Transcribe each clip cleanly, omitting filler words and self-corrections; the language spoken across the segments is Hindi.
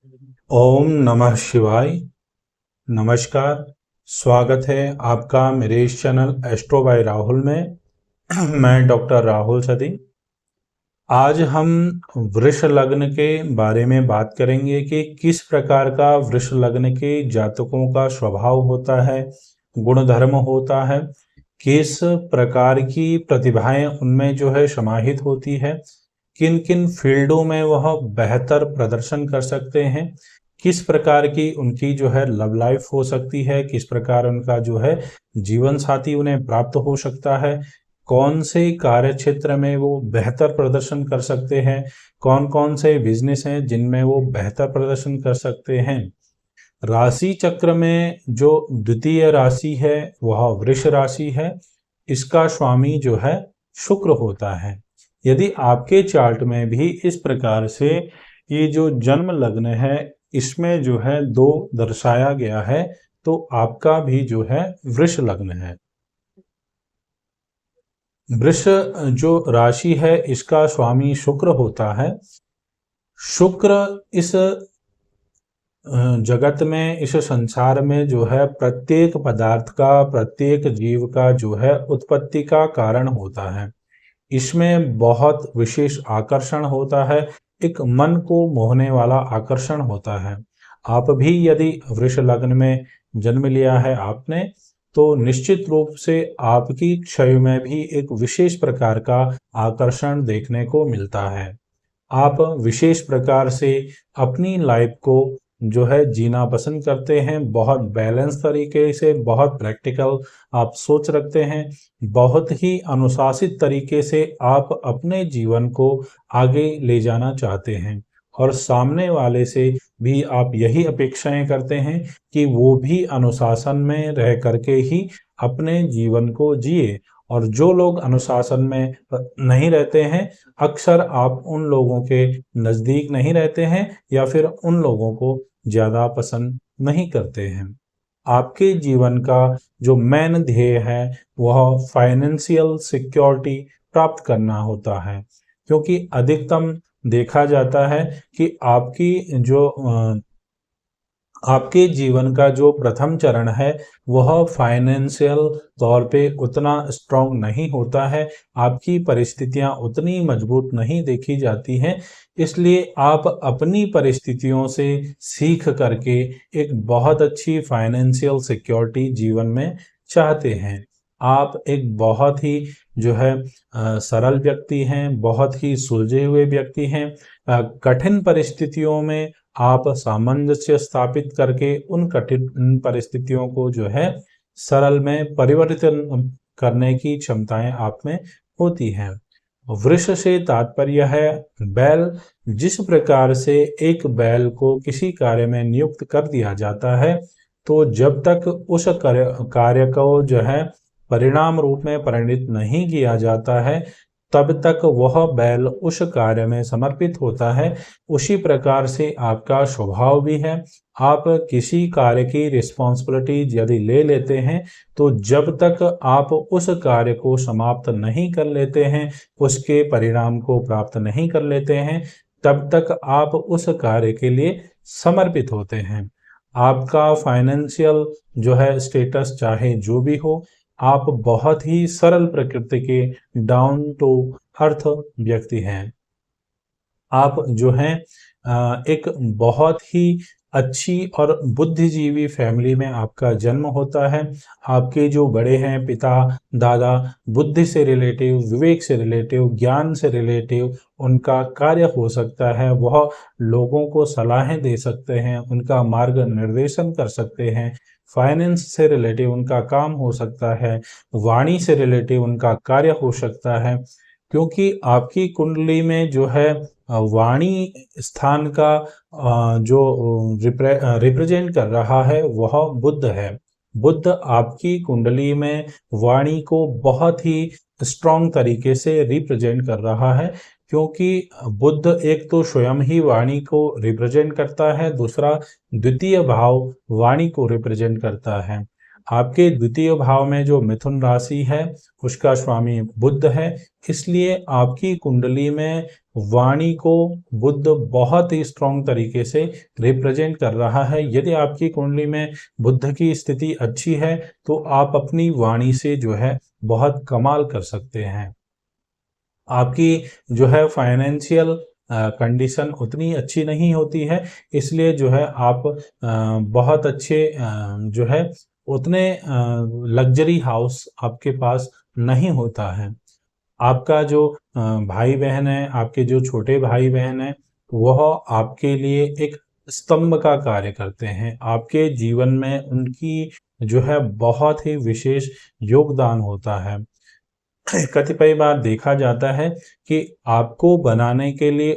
ओम नमः शिवाय। नमस्कार। स्वागत है आपका मेरे इस चैनल एस्ट्रो बाय राहुल में। मैं डॉक्टर राहुल सदी। आज हम वृष लग्न के बारे में बात करेंगे कि किस प्रकार का वृष लग्न के जातकों का स्वभाव होता है, गुणधर्म होता है, किस प्रकार की प्रतिभाएं उनमें जो है समाहित होती है, किन किन फील्डों में वह बेहतर प्रदर्शन कर सकते हैं, किस प्रकार की उनकी जो है लव लाइफ हो सकती है, किस प्रकार उनका जो है जीवन साथी उन्हें प्राप्त हो सकता है, कौन से कार्य क्षेत्र में वो बेहतर प्रदर्शन कर सकते हैं, कौन कौन से बिजनेस हैं जिनमें वो बेहतर प्रदर्शन कर सकते हैं। राशि चक्र में जो द्वितीय राशि है वह वृष राशि है। इसका स्वामी जो है शुक्र होता है। यदि आपके चार्ट में भी इस प्रकार से ये जो जन्म लग्न है इसमें जो है 2 दर्शाया गया है तो आपका भी जो है वृष लग्न है। वृष जो राशि है इसका स्वामी शुक्र होता है। शुक्र इस जगत में, इस संसार में जो है प्रत्येक पदार्थ का, प्रत्येक जीव का जो है उत्पत्ति का कारण होता है। इसमें बहुत विशेष आकर्षण होता है, एक मन को मोहने वाला आकर्षण होता है। आप भी यदि वृष लग्न में जन्म लिया है आपने, तो निश्चित रूप से आपकी क्षय में भी एक विशेष प्रकार का आकर्षण देखने को मिलता है। आप विशेष प्रकार से अपनी लाइफ को जो है जीना पसंद करते हैं, बहुत बैलेंस तरीके से, बहुत प्रैक्टिकल आप सोच रखते हैं, बहुत ही अनुशासित तरीके से आप अपने जीवन को आगे ले जाना चाहते हैं और सामने वाले से भी आप यही अपेक्षाएं करते हैं कि वो भी अनुशासन में रह करके ही अपने जीवन को जिए। और जो लोग अनुशासन में नहीं रहते हैं, अक्सर आप उन लोगों के नज़दीक नहीं रहते हैं या फिर उन लोगों को ज़्यादा पसंद नहीं करते हैं। आपके जीवन का जो मेन ध्येय है वह फाइनेंशियल सिक्योरिटी प्राप्त करना होता है, क्योंकि अधिकतम देखा जाता है कि आपके जीवन का जो प्रथम चरण है वह फाइनेंशियल तौर पे उतना स्ट्रांग नहीं होता है, आपकी परिस्थितियां उतनी मजबूत नहीं देखी जाती हैं। इसलिए आप अपनी परिस्थितियों से सीख करके एक बहुत अच्छी फाइनेंशियल सिक्योरिटी जीवन में चाहते हैं। आप एक बहुत ही जो है सरल व्यक्ति हैं, बहुत ही सुलझे हुए व्यक्ति हैं। कठिन परिस्थितियों में आप सामंजस्य स्थापित करके उन कठिन परिस्थितियों को जो है सरल में परिवर्तन करने की क्षमताएं आप में होती हैं। वृष से तात्पर्य है बैल। जिस प्रकार से एक बैल को किसी कार्य में नियुक्त कर दिया जाता है, तो जब तक उस कार्य को जो है परिणाम रूप में परिणित नहीं किया जाता है, तब तक वह बैल उस कार्य में समर्पित होता है। उसी प्रकार से आपका स्वभाव भी है। आप किसी कार्य की रिस्पॉन्सिबिलिटी यदि ले लेते हैं, तो जब तक आप उस कार्य को समाप्त नहीं कर लेते हैं, उसके परिणाम को प्राप्त नहीं कर लेते हैं, तब तक आप उस कार्य के लिए समर्पित होते हैं। आपका फाइनेंशियल जो है स्टेटस चाहे जो भी हो, आप बहुत ही सरल प्रकृति के डाउन टू अर्थ व्यक्ति हैं। आप जो हैं एक बहुत ही अच्छी और बुद्धिजीवी फैमिली में आपका जन्म होता है। आपके जो बड़े हैं पिता दादा, बुद्धि से रिलेटिव, विवेक से रिलेटिव, ज्ञान से रिलेटिव उनका कार्य हो सकता है, वह लोगों को सलाहें दे सकते हैं, उनका मार्ग निर्देशन कर सकते हैं। फाइनेंस से रिलेटिव उनका काम हो सकता है, वाणी से रिलेटिव उनका कार्य हो सकता है, क्योंकि आपकी कुंडली में जो है वाणी स्थान का जो रिप्रेजेंट कर रहा है वह बुध है। बुध आपकी कुंडली में वाणी को बहुत ही स्ट्रॉन्ग तरीके से रिप्रेजेंट कर रहा है, क्योंकि बुध एक तो स्वयं ही वाणी को रिप्रेजेंट करता है, दूसरा द्वितीय भाव वाणी को रिप्रेजेंट करता है। आपके द्वितीय भाव में जो मिथुन राशि है उसका स्वामी बुध है, इसलिए आपकी कुंडली में वाणी को बुध बहुत ही स्ट्रॉन्ग तरीके से रिप्रेजेंट कर रहा है। यदि आपकी कुंडली में बुध की स्थिति अच्छी है तो आप अपनी वाणी से जो है बहुत कमाल कर सकते हैं। आपकी जो है फाइनेंशियल कंडीशन उतनी अच्छी नहीं होती है, इसलिए जो है आप बहुत अच्छे जो है उतने लग्जरी हाउस आपके पास नहीं होता है। आपका जो भाई बहन है, आपके जो छोटे भाई बहन हैं, वह आपके लिए एक स्तंभ का कार्य करते हैं। आपके जीवन में उनकी जो है बहुत ही विशेष योगदान होता है। कतिपय बार देखा जाता है कि आपको बनाने के लिए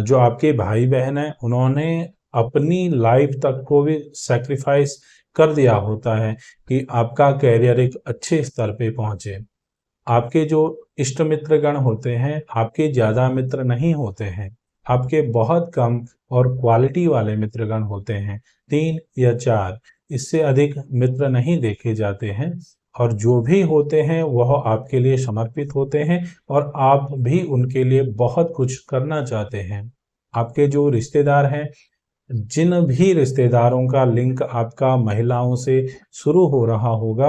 जो आपके भाई बहन हैं उन्होंने अपनी लाइफ तक को भी सैक्रिफाइस कर दिया होता है कि आपका कैरियर एक अच्छे स्तर पे पहुंचे। आपके जो इष्ट मित्रगण होते हैं, आपके ज़्यादा मित्र नहीं होते हैं, आपके बहुत कम और क्वालिटी वाले मित्रगण होते हैं, 3 या 4, इससे अधिक मित्र नहीं देखे जाते हैं। और जो भी होते हैं वह आपके लिए समर्पित होते हैं और आप भी उनके लिए बहुत कुछ करना चाहते हैं। आपके जो रिश्तेदार हैं, जिन भी रिश्तेदारों का लिंक आपका महिलाओं से शुरू हो रहा होगा,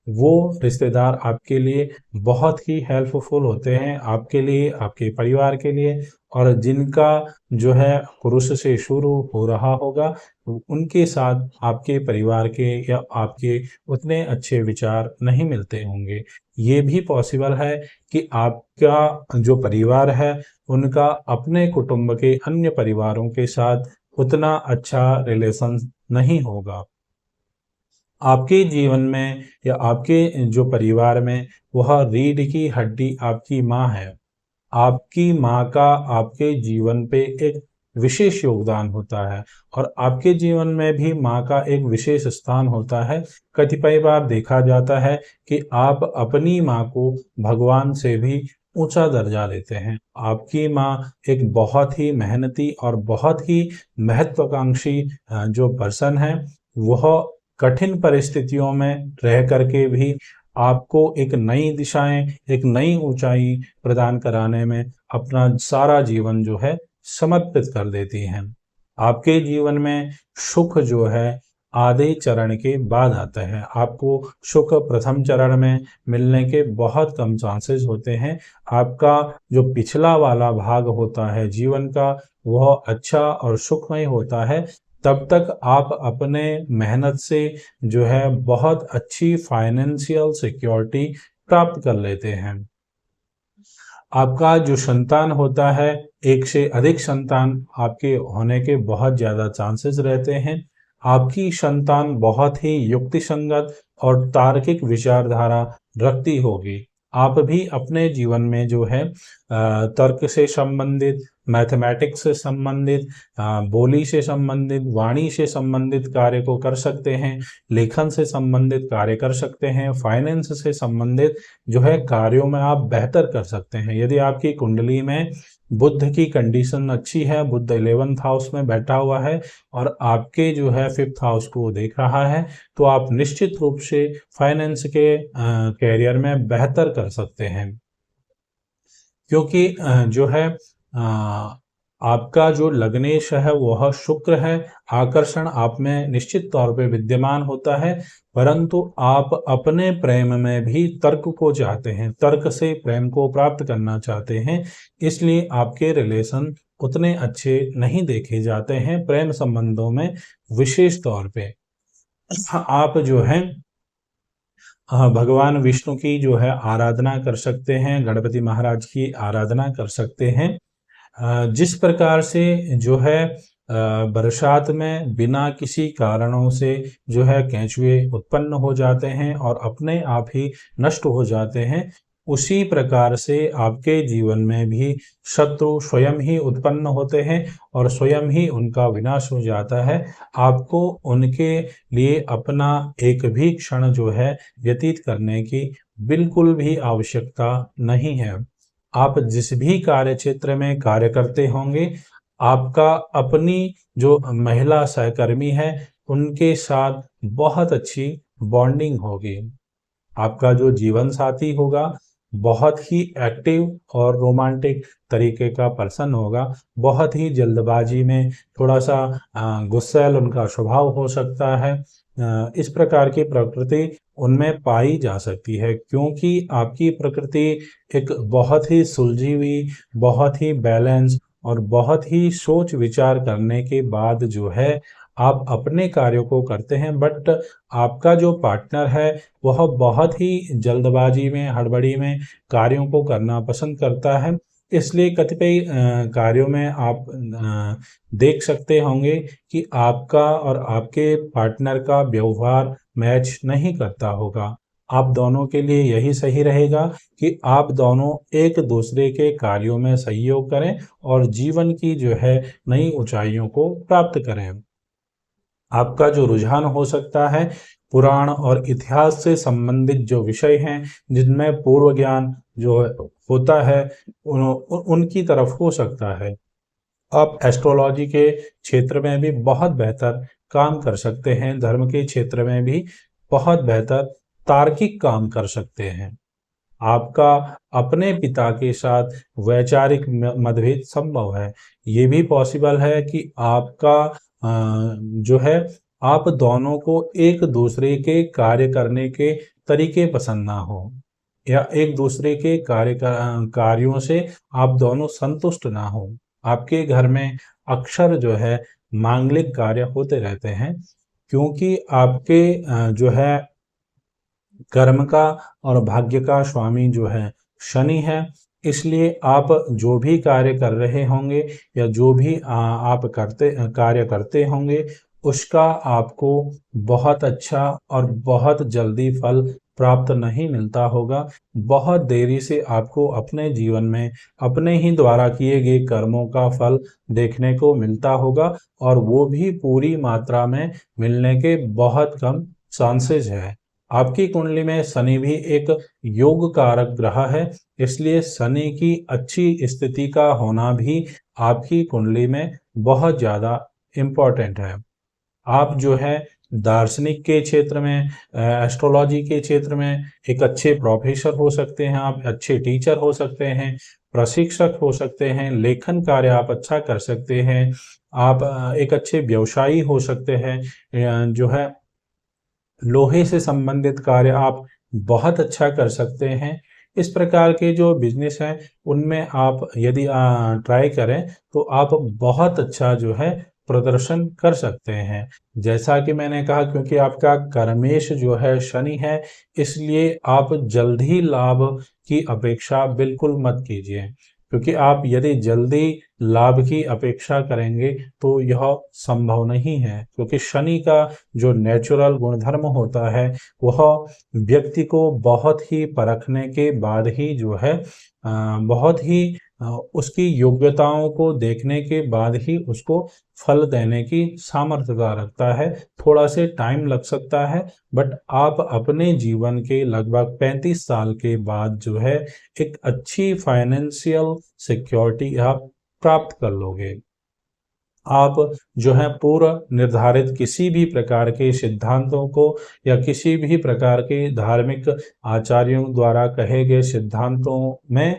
वो रिश्तेदार आपके लिए बहुत ही हेल्पफुल होते हैं, आपके लिए, आपके परिवार के लिए। और जिनका जो है पुरुष से शुरू हो रहा होगा, उनके साथ आपके परिवार के या आपके उतने अच्छे विचार नहीं मिलते होंगे। ये भी पॉसिबल है कि आपका जो परिवार है, उनका अपने कुटुंब के अन्य परिवारों के साथ उतना अच्छा रिलेशन नहीं होगा। आपके जीवन में या आपके जो परिवार में वह रीढ़ की हड्डी आपकी माँ है। आपकी माँ का आपके जीवन पे एक विशेष योगदान होता है और आपके जीवन में भी माँ का एक विशेष स्थान होता है। कतिपय बार देखा जाता है कि आप अपनी माँ को भगवान से भी ऊंचा दर्जा देते हैं। आपकी माँ एक बहुत ही मेहनती और बहुत ही महत्वाकांक्षी जो पर्सन है, वह कठिन परिस्थितियों में रह करके भी आपको एक नई दिशाएं, एक नई ऊंचाई प्रदान कराने में अपना सारा जीवन जो है समर्पित कर देती हैं। आपके जीवन में सुख जो है आधे चरण के बाद आता है। आपको सुख प्रथम चरण में मिलने के बहुत कम चांसेस होते हैं। आपका जो पिछला वाला भाग होता है जीवन का, वह अच्छा और सुखमय होता है। तब तक आप अपने मेहनत से जो है बहुत अच्छी फाइनेंशियल सिक्योरिटी प्राप्त कर लेते हैं। आपका जो संतान होता है, एक से अधिक संतान आपके होने के बहुत ज़्यादा चांसेस रहते हैं। आपकी संतान बहुत ही युक्तिसंगत और तार्किक विचारधारा रखती होगी। आप भी अपने जीवन में जो है तर्क से संबंधित, मैथमेटिक्स से संबंधित, बोली से संबंधित, वाणी से संबंधित कार्य को कर सकते हैं, लेखन से संबंधित कार्य कर सकते हैं, फाइनेंस से संबंधित जो है कार्यों में आप बेहतर कर सकते हैं। यदि आपकी कुंडली में बुध की कंडीशन अच्छी है, बुध 11th हाउस में बैठा हुआ है और आपके जो है 5th हाउस को देख रहा है, तो आप निश्चित रूप से फाइनेंस के कैरियर में बेहतर कर सकते हैं। क्योंकि जो है आपका जो लग्नेश है वह शुक्र है, आकर्षण आप में निश्चित तौर पे विद्यमान होता है, परंतु आप अपने प्रेम में भी तर्क को चाहते हैं, तर्क से प्रेम को प्राप्त करना चाहते हैं, इसलिए आपके रिलेशन उतने अच्छे नहीं देखे जाते हैं प्रेम संबंधों में विशेष तौर पे। आप जो है भगवान विष्णु की जो है आराधना कर सकते हैं, गणपति महाराज की आराधना कर सकते हैं। जिस प्रकार से जो है बरसात में बिना किसी कारणों से जो है केंचुए उत्पन्न हो जाते हैं और अपने आप ही नष्ट हो जाते हैं, उसी प्रकार से आपके जीवन में भी शत्रु स्वयं ही उत्पन्न होते हैं और स्वयं ही उनका विनाश हो जाता है। आपको उनके लिए अपना एक भी क्षण जो है व्यतीत करने की बिल्कुल भी आवश्यकता नहीं है। आप जिस भी कार्य क्षेत्र में कार्य करते होंगे, आपका अपनी जो महिला सहकर्मी है, उनके साथ बहुत अच्छी बॉन्डिंग होगी। आपका जो जीवन साथी होगा बहुत ही एक्टिव और रोमांटिक तरीके का पर्सन होगा। बहुत ही जल्दबाजी में थोड़ा सा गुस्सैल उनका स्वभाव हो सकता है। इस प्रकार की प्रकृति उनमें पाई जा सकती है, क्योंकि आपकी प्रकृति एक बहुत ही सुलझी हुई, बहुत ही बैलेंस और बहुत ही सोच विचार करने के बाद जो है आप अपने कार्यों को करते हैं। बट आपका जो पार्टनर है वह बहुत ही जल्दबाजी में, हड़बड़ी में कार्यों को करना पसंद करता है। इसलिए कतिपय कार्यों में आप देख सकते होंगे कि आपका और आपके पार्टनर का व्यवहार मैच नहीं करता होगा। आप दोनों के लिए यही सही रहेगा कि आप दोनों एक दूसरे के कार्यों में सहयोग करें और जीवन की जो है नई ऊंचाइयों को प्राप्त करें। आपका जो रुझान हो सकता है पुराण और इतिहास से संबंधित जो विषय हैं, जिनमें पूर्व ज्ञान जो होता है उनकी तरफ हो सकता है। आप एस्ट्रोलॉजी के क्षेत्र में भी बहुत बेहतर काम कर सकते हैं। धर्म के क्षेत्र में भी बहुत बेहतर तार्किक काम कर सकते हैं। आपका अपने पिता के साथ वैचारिक मतभेद संभव है। ये भी पॉसिबल है कि आपका जो है आप दोनों को एक दूसरे के कार्य करने के तरीके पसंद ना हो, या एक दूसरे के कार्यों से आप दोनों संतुष्ट ना हो। आपके घर में अक्सर जो है मांगलिक कार्य होते रहते हैं, क्योंकि आपके जो है कर्म का और भाग्य का स्वामी जो है शनि है। इसलिए आप जो भी कार्य कर रहे होंगे या जो भी आप कार्य करते होंगे, उसका आपको बहुत अच्छा और बहुत जल्दी फल प्राप्त नहीं मिलता होगा। बहुत देरी से आपको अपने जीवन में अपने ही द्वारा किए गए कर्मों का फल देखने को मिलता होगा, और वो भी पूरी मात्रा में मिलने के बहुत कम चांसेस है। आपकी कुंडली में शनि भी एक योग कारक ग्रह है, इसलिए शनि की अच्छी स्थिति का होना भी आपकी कुंडली में बहुत ज़्यादा इम्पोर्टेंट है। आप जो है दार्शनिक के क्षेत्र में, एस्ट्रोलॉजी के क्षेत्र में एक अच्छे प्रोफेसर हो सकते हैं, आप अच्छे टीचर हो सकते हैं, प्रशिक्षक हो सकते हैं, लेखन कार्य आप अच्छा कर सकते हैं, आप एक अच्छे व्यवसायी हो सकते हैं, जो है लोहे से संबंधित कार्य आप बहुत अच्छा कर सकते हैं। इस प्रकार के जो बिजनेस हैं उनमें आप यदि ट्राई करें तो आप बहुत अच्छा जो है प्रदर्शन कर सकते हैं। जैसा कि मैंने कहा, क्योंकि आपका कर्मेश जो है शनि है, इसलिए आप जल्द ही लाभ की अपेक्षा बिल्कुल मत कीजिए, क्योंकि आप यदि जल्दी लाभ की अपेक्षा करेंगे तो यह संभव नहीं है। क्योंकि शनि का जो नेचुरल गुणधर्म होता है वह व्यक्ति को बहुत ही परखने के बाद ही जो है बहुत ही उसकी योग्यताओं को देखने के बाद ही उसको फल देने की सामर्थ्यता रखता है। थोड़ा से टाइम लग सकता है, बट आप अपने जीवन के लगभग 35 साल के बाद जो है एक अच्छी फाइनेंशियल सिक्योरिटी आप प्राप्त कर लोगे। आप जो है पूर्व निर्धारित किसी भी प्रकार के सिद्धांतों को या किसी भी प्रकार के धार्मिक आचार्यों द्वारा कहे गए सिद्धांतों में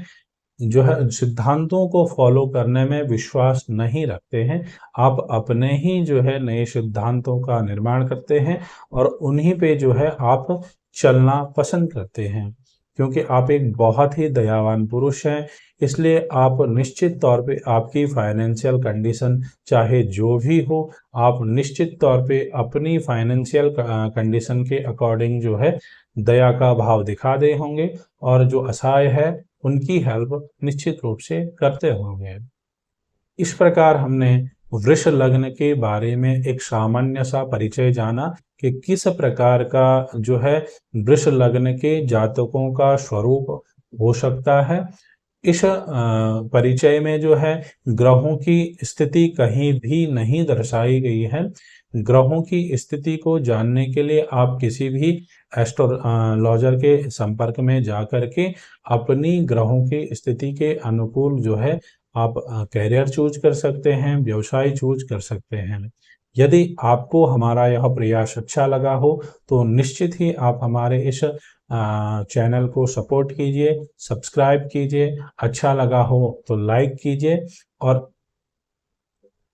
जो है सिद्धांतों को फॉलो करने में विश्वास नहीं रखते हैं। आप अपने ही जो है नए सिद्धांतों का निर्माण करते हैं और उन्हीं पे जो है आप चलना पसंद करते हैं, क्योंकि आप एक बहुत ही दयावान पुरुष हैं। इसलिए आप निश्चित तौर पे आपकी फाइनेंशियल कंडीशन चाहे जो भी हो, आप निश्चित तौर पे अपनी फाइनेंशियल कंडीशन के अकॉर्डिंग जो है दया का भाव दिखा दे होंगे, और जो असहाय है उनकी हेल्प निश्चित रूप से करते होंगे। इस प्रकार हमने वृष लग्न के बारे में एक सामान्य सा परिचय जाना कि किस प्रकार का जो है वृष लग्न के जातकों का स्वरूप हो सकता है। इस परिचय में जो है ग्रहों की स्थिति कहीं भी नहीं दर्शाई गई है। ग्रहों की स्थिति को जानने के लिए आप किसी भी एस्ट्रोलॉजर के संपर्क में जाकर के अपनी ग्रहों की स्थिति के अनुकूल जो है आप करियर चूज कर सकते हैं, व्यवसाय चूज कर सकते हैं। यदि आपको हमारा यह प्रयास अच्छा लगा हो तो निश्चित ही आप हमारे इस चैनल को सपोर्ट कीजिए, सब्सक्राइब कीजिए, अच्छा लगा हो तो लाइक कीजिए और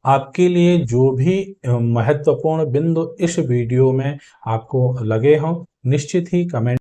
आपके लिए जो भी महत्वपूर्ण बिंदु इस वीडियो में आपको लगे हों, निश्चित ही कमेंट